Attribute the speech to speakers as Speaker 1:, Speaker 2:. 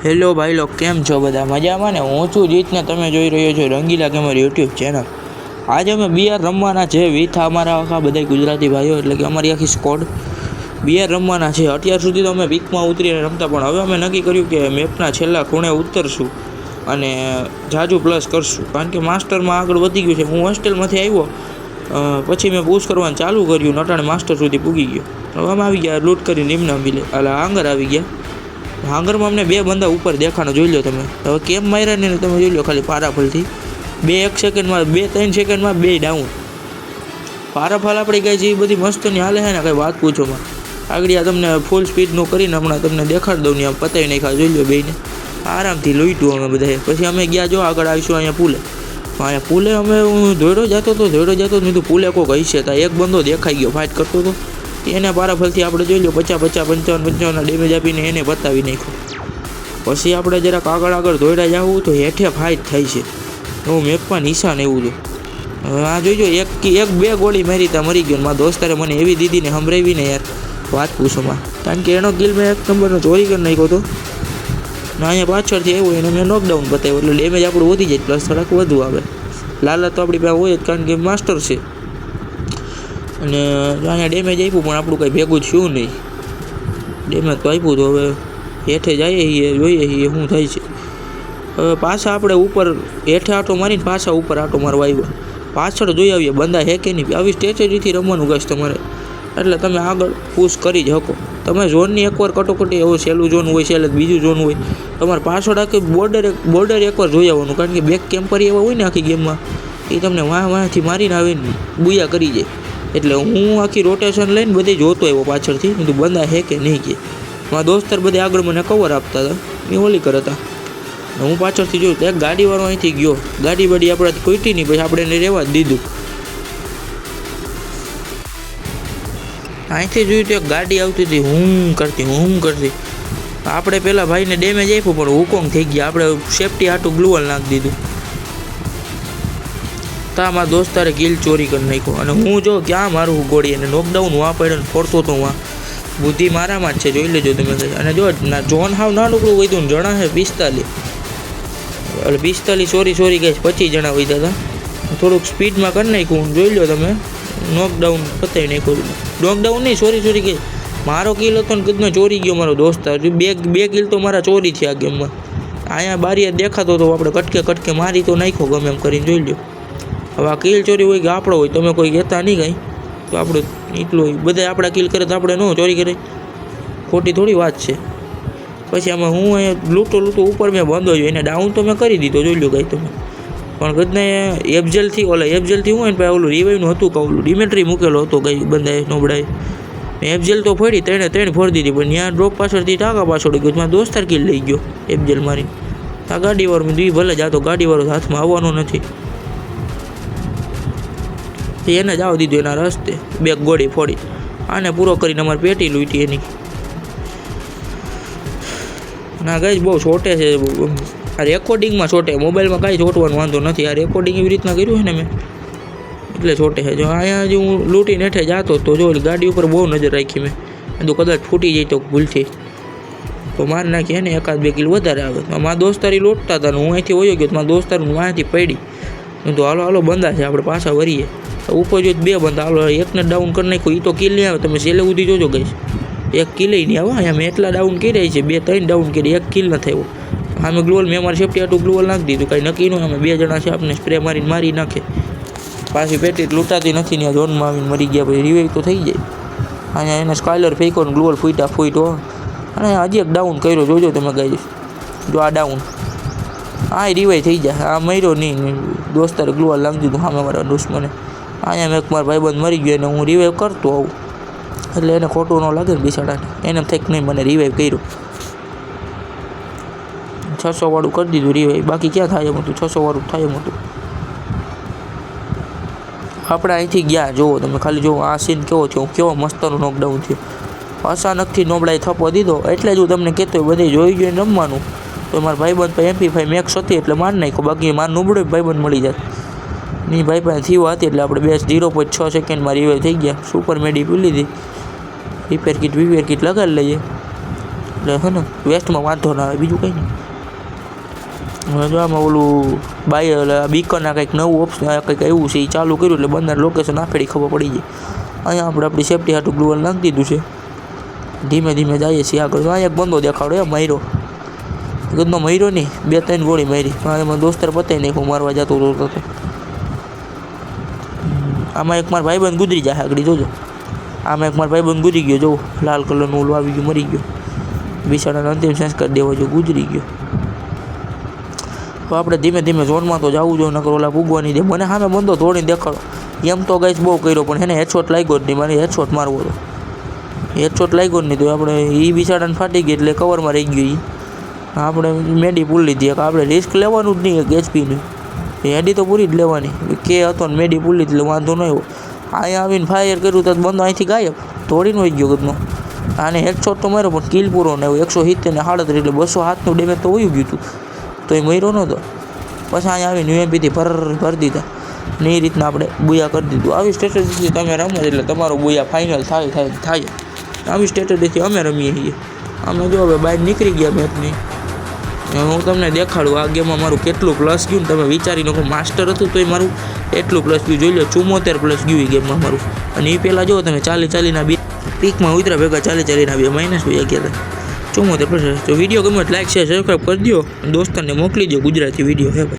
Speaker 1: Hello ભાઈ લોક, કેમ છો બધા? મજામાં ને? હું છું જીત ને તમે જોઈ રહ્યો છો રંગીલા ગેમર યુટ્યુબ ચેનલ. આજે અમે બીઆર રમવાના છે વિથ અમારા આખા બધા ગુજરાતી ભાઈઓ, એટલે કે અમારી આખી સ્કોડ બીઆર રમવાના છે. અત્યાર સુધી તો અમે વીકમાં ઉતરીને રમતા, પણ હવે અમે નક્કી કર્યું કે મેપના છેલ્લા ખૂણે ઉતરશું અને જાજુ પ્લસ કરશું, કારણ કે માસ્ટરમાં આગળ વધી ગયું છે. હું હોસ્ટેલમાંથી આવ્યો પછી મેં પુશ કરવાનું ચાલુ કર્યું, નટાણે માસ્ટર સુધી પૂગી ગયો. હવે અમે આવી ગયા લૂંટ કરીને નિમના મિલે આંગર આવી ગયા. હાંગરમાં અમને બે બંદા ઉપર દેખાણો જોઈ લો તમે. હવે કેમ માર્યા ને તમે જોઈ લો ખાલી પારાફલથી. 1 સેકન્ડમાં 2-3 સેકન્ડમાં 2 ડાઉન. પારાફલ આપણી ગઈ છે એ બધી મસ્તની હાલે છે ને, કંઈ વાત પૂછોમાં. આગળ આ તમને ફૂલ સ્પીડનું કરીને હમણાં તમને દેખાડી દઉં ને, આમ પતાવી નાખ્યા જોઈ લો બેને. આરામથી લૂંટ્યું અમે બધાએ. પછી અમે ગયા જો આગળ આવીશું અહીંયા પુલે. અહીંયા પુલે અમે હું દોડ્યો જતો મેં તો પુલે કોઈ હશે તા એક બંદો દેખાઈ ગયો ફાઇટ કરતો હતો. એને પારાફલથી આપણે જોઈ લો 50 55 ડેમેજ આપીને એને બતાવી નાખ્યો. પછી આપણે જરાક આગળ દોડ્યા જવું તો હેઠે ફાઇટ થાય છે. હું મેપમાં નિશાન એવું છે. હવે આ જોઈજો એક બે ગોળી મારી ત્યાં મરી ગયો. મારા દોસ્તારે મને એવી દીદીને સંભળાવી ને યાર, વાત પૂછોમાં. કારણ કે એનો કિલ મેં 1 નંબરનો ચોરી કરી નાખ્યો હતો ને અહીંયા પાછળથી આવ્યો એને મેં નોકડાઉન બતાવ્યો, એટલે ડેમેજ આપણું વધી જાય, પ્લસ થોડાક વધુ આવે. લાલચ તો આપણી પાસે હોય જ, કારણ કે માસ્ટર છે. અને અહીંયા ડેમેજ આપ્યું પણ આપણું કંઈ ભેગું થયું નહીં. ડેમેજ તો આપ્યું તો હવે હેઠે જઈએ જોઈએ શું થાય છે. હવે પાછા આપણે ઉપર હેઠે આટો મારીને પાછા ઉપર આટો મારવા આવ્યા. પાછળ જોઈ આવીએ બંદા હે કે નહીં. આવી સ્ટ્રેટેજીથી રમવાનું ગશ તમારે, એટલે તમે આગળ પુશ કરી જ શકો. તમે ઝોનની એકવાર કટોકટી એવું સહેલું ઝોન હોય છે, એટલે બીજું ઝોન હોય, તમારે પાછળ આખી બોર્ડર એકવાર જોઈ આવવાનું. કારણ કે બેક કેમ્પર એવા હોય ને આખી ગેમમાં, એ તમને વાંથી મારીને આવીને બુયા કરી જાય. એટલે હું આખી રોટેશન લઈને બધી જોતો આવ્યો પાછળથી, બધું બંદા હે કે નહીં કે. મારા દોસ્તાર બધે આગળ મને કવર આપતા હતા, એ હોલી કરતા. હું પાછળથી જોયું તો એક ગાડીવાળો અહીંથી ગયો. ગાડી બાડી આપણાથી કોઈટી નહીં, પછી આપણે એને રહેવા જ દીધું. અહીંથી જોયું તો એક ગાડી આવતી હતી, હું કરતી. આપણે પેલા ભાઈને ડેમેજ આપ્યું પણ હુકોંગ થઈ ગયા. આપણે સેફટી હાટું ગ્લુઅલ નાખી દીધું. તા મારા દોસ્તારે કિલ ચોરી કરી નાખ્યો. અને હું જો ક્યાં મારું ગોળી એને નોકડાઉન વાં પડે ને ફોડતો તો વાં. બુદ્ધિ મારામાં જ છે, જોઈ લેજો તમે. અને જો જોન હાવ ના ટુકડું વધ્યું ને જણા છે 45. એટલે 45 સોરી ગઈ 25 જણા વધ્યા હતા. થોડુંક સ્પીડમાં કરી નાખ્યું, જોઈ લો તમે. નોકડાઉન પતાવી નાખ્યું. નોકડાઉન નહીં, સોરી ગઈ. મારો કિલ હતો ને કદનો ચોરી ગયો મારો દોસ્તાર. બે કિલ તો મારા ચોરી છે આ ગેમમાં. અહીંયા બારીએ દેખાતો હતો, આપણે કટકે મારી તો નાખ્યો ગમે એમ કરીને, જોઈ લો. હવે આ કિલ ચોરી હોય કે આપણો હોય, તમે કોઈ કહેતા નહીં કાંઈ, તો આપણે એટલું હોય. બધા આપણા કિલ કરે તો આપણે ન ચોરી કરે, ખોટી થોડી વાત છે. પછી આમાં હું અહીંયા લૂંટો ઉપર મેં બંધો જોયો, એને ડાઉન તો મેં કરી દીધો, જોઈ લો કાંઈ તમે. પણ કદને એફજેલથી હોય ને ભાઈ, ઓલું રિવાઈવનું હતું કે ઓલું ડિમેટ્રી મૂકેલો હતો કંઈ બંધાએ નોબડાએ. એફજેલ તો ફોડી, ત્રણ ફોડી દીધી, પણ ત્યાં ડ્રોપ પાછળથી ટાંકા પાછળ ગયો. મારા દોસ્તાર કિલ લઈ ગયો એફજેલ મારી. આ ગાડીવાળો મેં ભલે જાતો, ગાડીવાળો હાથમાં આવવાનો નથી, એને જ આવવા દીધું એના રસ્તે. 2 ગોળી ફોડી આને પૂરો કરીને અમારે પેટી લૂંટી એની. ના ગઈ બહુ છોટે છે આ રેકોર્ડિંગમાં છોટે, મોબાઈલમાં કાંઈ છોટવાનો વાંધો નથી. આ રેકોર્ડિંગ એવી રીતના કર્યું છે ને મેં, એટલે છોટે છે. જો અહીંયા જો હું લૂંટીને હેઠે જતો તો જો ગાડી ઉપર બહુ નજર રાખી મેં, તો કદાચ ફૂટી જાય તો ભૂલથી તો મારી નાખી ને 1-2 કિલ વધારે આવે. મારા દોસ્તારી લૂંટતા હતા ને હું અહીંથી વયો ગયો, મારા દોસ્તારું અહીંથી પડી. તો હાલો બંદા છે, આપણે પાછા વરીએ. ઉપર જો 2 બંદા, હાલો એકને ડાઉન કરી નાખ્યું. એ તો કિલ નહીં આવે, તમે છેલ્લે સુધી જોજો ગઈ. 1 કિલ નહીં આવે. અહીંયા મેં એટલા ડાઉન કર્યા છે, 2-3 ડાઉન કરી, 1 કિલ ન થયો. અમે ગ્લોવલ મેં મારી સેફટી હાટું ગ્લોવલ નાખી દીધું, કાંઈ નક્કી ન. અમે 2 જણા છે, આપણે સ્પ્રે મારી નાખે. પાછી પેટી લૂંટાતી નથી ને, ઝોનમાં આવીને મરી ગયા પછી રિવાઈવ તો થઈ જાય. અહીંયા એને સ્કાયલર ફેંકો ને ગ્લોવલ ફૂટ્યો. અને હજી એક ડાઉન કર્યો, જોજો તમે ગઈ. જો આ ડાઉન, આ રિવાઈવ થઈ જાય. આ મર્યો નહીં, દોસ્તારે ગ્લોવલ નાખી દીધું સામે મારા દુશ્મને. અહીંયા મેં મારા ભાઈબંધ મરી ગયો અને હું રિવાઈવ કરતો આવું, એટલે એને ખોટું ન લાગે ને બિચારાને. એને થઈ નહીં મને રિવાઈવ કર્યું. 600 વાળું કરી દીધું રિવાઈવ. બાકી ક્યાં થાય એમ હતું, 600 વાળું થાય એમ હતું. આપણે અહીંથી ગયા, જુઓ તમે ખાલી જુઓ આ સીન કેવો મસ્તનો નોકડાઉન થયો. અચાનકથી નોબડાએ થપ્પો દીધો. એટલે જ હું તમને કહેતો હોય બધે જોઈને રમવાનું. તો મારા ભાઈબંધ પાસે MP5 મેક્સ હતી એટલે મારી નાખ્યો. બાકી મારું નબળો ભાઈબંધ મળી જાય. ની ભાઈ પાસે થયું હતી એટલે આપણે 0.6 સેકન્ડમાં રિવાઈવ થઈ ગયા. સુપર મેડી પી લીધી. રિપેર કિટ લગાડી લઈએ. એટલે હે ને વેસ્ટમાં વાંધો ના આવે, બીજું કંઈ નહીં. હવે જો આમાં ઓલું બાય એટલે બીકરના કંઈક નવું ઓપ્શન કંઈક એવું છે એ ચાલુ કર્યું એટલે બંદર લોકેશન આખેડી ખબર પડી જાય. અહીંયા આપણે આપણી સેફટી હાટું ગ્લુઅલ નાખી દીધું છે. ધીમે ધીમે જઈએ છીએ આગળ. અહીંયા એક બંદો દેખાડો એ મર્યો, ગદનો મર્યો નહીં, 2-3 ગોળી મારી. એમાં દોસ્તર પતાવી નાખ્યું મારવા જતો હતો. આમાં એક મારા ભાઈબંધ ગુજરી જાય આગળ જોજો. આમાં એક મારા ભાઈબંધ ગુજરી ગયો, જોવો લાલ કલરનું ઓલું આવી ગયું, મરી ગયો. બિચારાને અંતિમ સંસ્કાર દેવા જો ગુજરી ગયો. તો આપણે ધીમે ધીમે ઝોનમાં તો જવું જોઈએ, નકર ઓલા પૂગવાની દે. મને સામે બંદો તોડીને દેખાડો. એમ તો ગાઈસ બહુ કર્યો પણ એને હેડશોટ લાગ્યો જ નહીં. મારે હેડશોટ મારવો હતો, હેડશોટ લાગ્યો જ નહીં. તો આપણે એ બિચારાને ફાટી ગઈ એટલે કવરમાં રહી ગયું. આપણે મેડી પૂરી લીધી. આપણે રિસ્ક લેવાનું જ નહીં એક એચપીનું, હેડી તો પૂરી જ લેવાની. કે હતો ને મેડી પૂરી લીધી એટલે વાંધો ન આવ્યો. અહીંયા આવીને ફાયર કર્યું તો બંદો અહીંથી ગાયબ, તોડીને હોઈ ગયો ગદનો. આને હેડશોટ તો માર્યો પણ કિલ પૂરો ને 170 ને 37 એટલે 207નું ડેમેજ તો વયું ગયું હતું. તો એ મર્યો નહોતો. પછી અહીંયા આવીને યુએમપીથી ભરી દીધા ને એ રીતના આપણે બુયા કરી દીધું. આવી સ્ટ્રેટેજીથી તમે રમો એટલે તમારું બુયા ફાઇનલ થાય. આવી સ્ટ્રેટેજીથી અમે રમીએ છીએ. અમે જો હવે બહાર નીકળી ગયા મેચની. હું તમને દેખાડું આ ગેમમાં મારું કેટલું પ્લસ ગયું ને તમે વિચારી નાખો. માસ્ટર હતું તોય મારું એટલું પ્લસ ગયું. જોઈ લો 74 પ્લસ ગયું એ ગેમમાં મારું. અને એ પહેલાં જો તમે 40-40ના બે પીકમાં ઉતરા ભેગા 40-40ના બે માઇનસ ગયા હતા. 74 પ્લસ. તો વિડીયો ગમે લાઈક શેર સબસ્ક્રાઈબ કરી દો, દોસ્તોને મોકલી દો ગુજરાતી વિડીયો હે ભાઈ.